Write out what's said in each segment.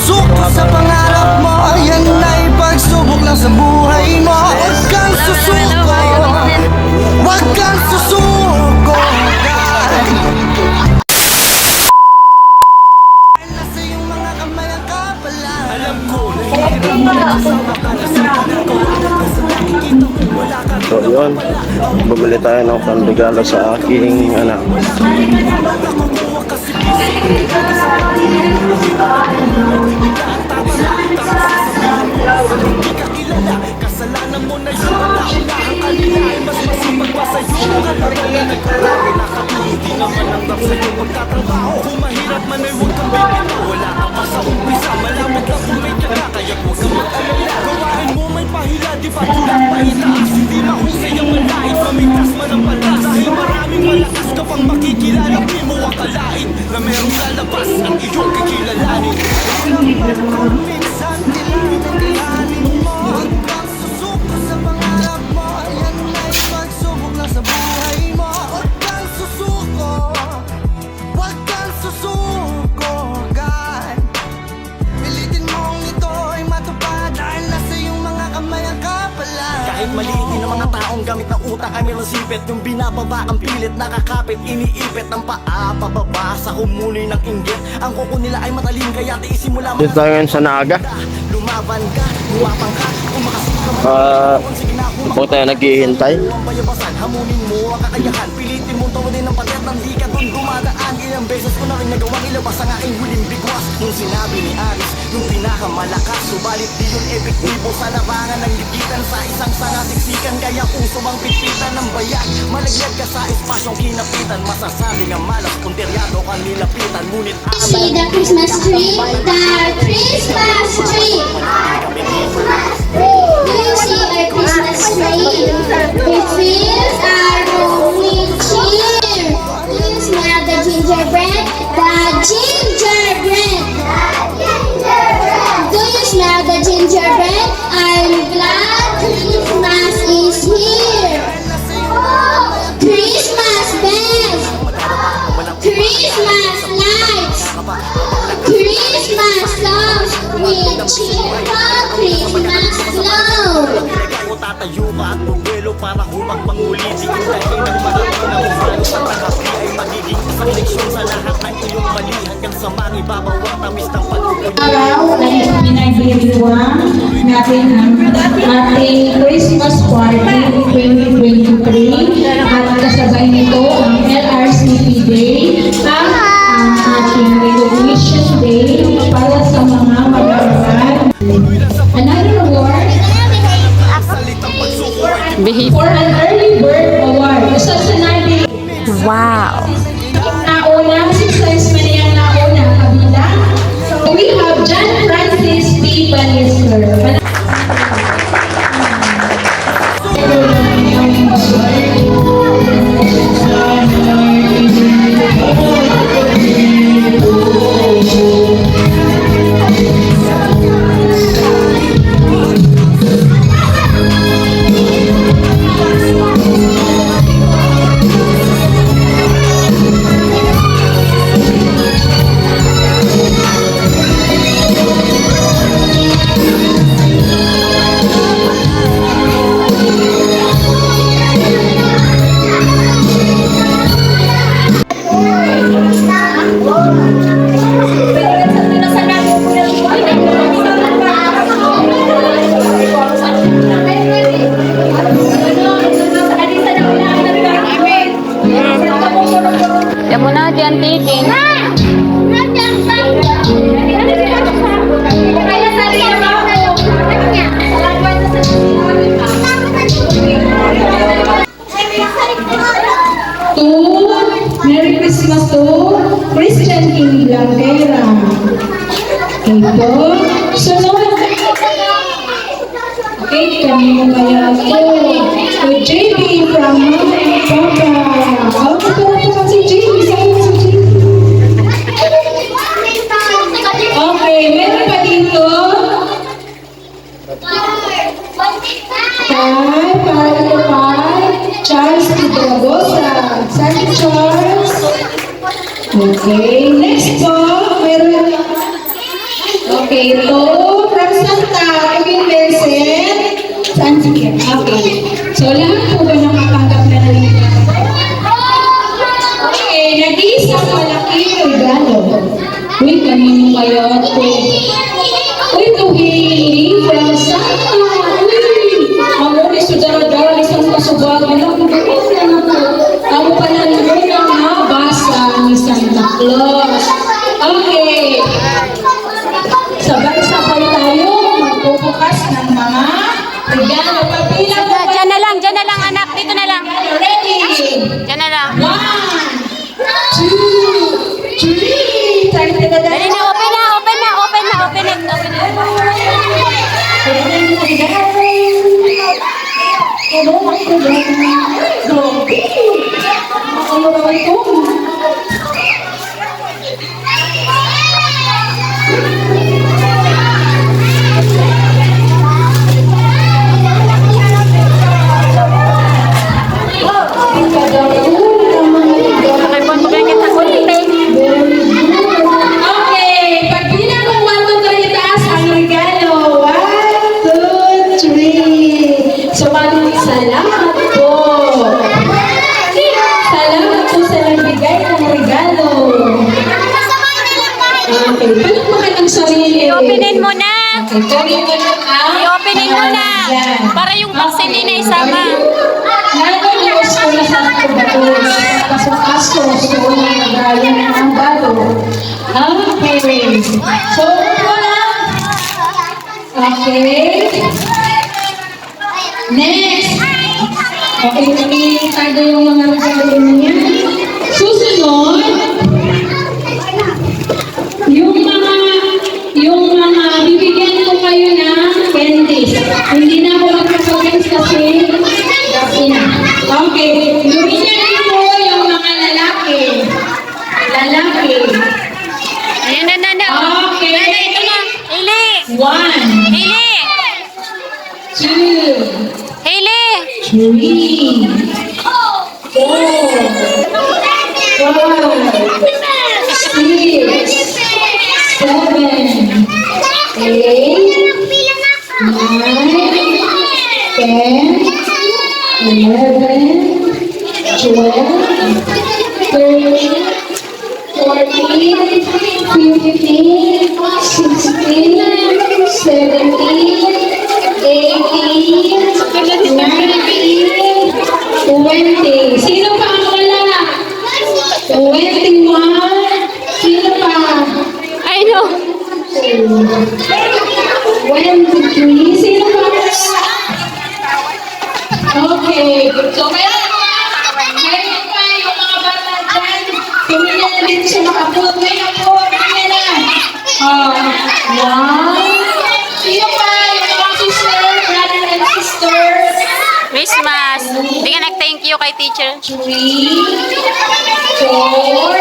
susuko sa pangarap mo, yan ay pagsubok lang sa buhay mo. Huwag kang susuko, huwag kang susuko. Nasa iyong mga kamay ang kapalan. Alam ko na So yun, bumili tayo ng panregalo sa aking anak. kasalanan mo na yun, nakakahang kanila ay mas masipag pa sa'yo. Katagal na nagkarami, nakatuloy naman ang rap sa'yo pagtatrabaho. Kung mahirap man ay huwag kang bibitaw, wala ka pa sa umpisa, malamang lang kung may tiyaga, kaya huwag kang mag-alala. Gawain mo may pahila, di ba tulad pa itaas, hindi mahusay ang malait, mamigtas man ang palas. Dahil maraming malakas ka pang makikilala, di mo akalain na merong lalabas ang iyong kikilalanin. Minsan nilalanin mo, huwag kang susuko sa pangarap mo, yan ay pagsubok lang sa buhay mo. Huwag kang susuko, huwag kang susuko, God. Pilitin mong ito ay matupad dahil nasa iyong mga kamay ang kapalan. Kahit maliitin ang mga taong gamit na utak ay meron sipit, yung binababa ang pilit, nakakapit, iniipit ang paa, pababa sa humuloy ng inggit. Ang kuko nila ay matalim, kaya tiisin mo lamang. Dito tayo ngayon sa Naga. Lumaban ka, huwapang ka, umakasik ka. Po tayo naghihintay. Ang bayabasan, hamunin mo ang kakayahan, pilitin mong tawanin ng patet ng di ka doon dumadaan. Ilang beses ko na rin nagawang ilabas ang aking huling bigwas. Nung sinabi ni Aris, yung pinakamalakas, subalit di yun epektibo sa larangan ng ligitan. Sa isang sangasiksikan, kaya uso ang pitpitan ng bayan. Malaglag ka sa espasyong kinapitan, masasabi nga malas kung teryado kang nilapitan. Ngunit See the Christmas tree, the Christmas tree. Do you see our Christmas tree? It fills our room with cheer. Do you smell the gingerbread? The gingerbread. Do you smell the gingerbread? I'm glad Christmas is here. Christmas bells. Christmas lights. Christmas songs with cheerful Christmas glow. tatayo ka at bumelo para humang panguli. Sikindahin ng marami na kung sa tagapi ay magiging isang leksyon sa lahat ng iyong mali hanggang sa mangibabawa tamis ng pag-uwi. Araw na pinagdiriwang natin ang ating Christmas Party 2023 at kasabay nito ang LRCP Day ang ating recognition day para sa mga mag-aaral. Another award for an early bird award. Isa sa natin. Wow! Nauna, success man yan nauna kabila. We have John Francis P. Banister. Yan mo na, diyan titin. Merry Christmas to Christian King Blanquera. Ito. Sunod. Okay, kami mo kaya ito. To JB from Papa. Okay, para si JB. Saan si JB? Okay, meron pa dito. Charles Tidragosa. Saan Charles? Okay, next po, meron. Okay, Okay, ito from Santa Queen Vincent. Saan sige? Okay. So, lahat po ba nakatanggap na ng regalo? Okay, nag-iisang malaking regalo. Uy, kanino kayo? Uy, Tuhili from Santa. Uy, amo ni Sudara-dara, isang kasubag. Alam mo ba na po? Ako pala nyo ng nabasa ni Santa Claus. Okay. Sabay-sabay tayo magbubukas ng mga regalo. Pagbilang mo. Diyan na lang anak. Dito na lang. Ready? Diyan na lang. 1, 2, 3. Tayo na Dali na, open na. Okay, pagbilang ng 1 to 3, taas ang regalo. 1, 2, 3. So, maraming salamat po. Salamat po sa nagbigay ng regalo. Okay, palakpakan ang sarili. I-openin mo na. Okay, kaya mo na ang I-openin mo na. Yan. Para yung vaccine na isama. Nag-news ko na sa kubatos. Pasok-as ko. So, nag-ayon ang balo. Okay. So, wala. Okay. Next. Okay, namili tayo yung mga regalo niya. Susunod. Yung mga bibigyan ko kayo ng candies. Hindi na ako magpapagans kasi gabi na. Okay. Luminan po yung mga lalaki. Lalaki. Ayan na. Okay. Nana, ito na. Hailey. 1, Hailey. 2, Hailey. 3, 4, 5, 6, 7, 8, 9, 10, 11, 12, 13, 14, 15, 16, 17, 18, 19, 20. Sino pa ang wala? 21. Sino pa? I know. 23. Sino pa? Okay. So, meron pa yung mga bata dyan. Tumingin na din siya makapot. Ngayon po, tumingin na. One. Sino pa yung mga sister, brother and sister? Christmas. Hindi ka nag-thank you kay teacher. 3, 4,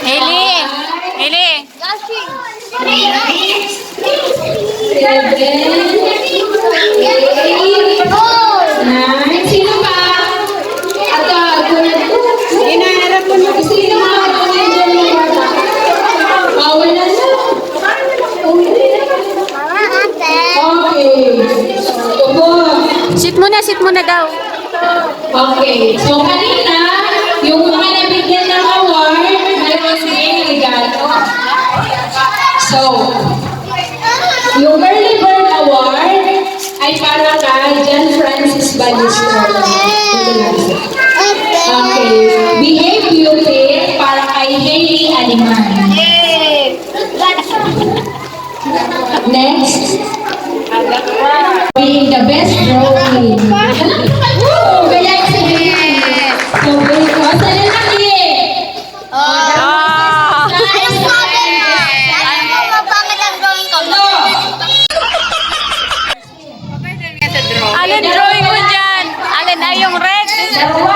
Hailey. 7, 8, 9. Sino pa? Hinaharap mo na. Sino pa? Wala na. Okay. Sit mo na daw. Okay. So, kanina, yung mga nabigyan ng award, mayroon din regalo. So, yung Early Bird Award ay para kay John Francis Ballester. Okay. Behave Beauty para kay Hailey Aliman. Next. Being the best drawing. Kaya si Hailey. So, sa lalaki. Alin drawing mo dyan? Alin ay yung red? Dalawa.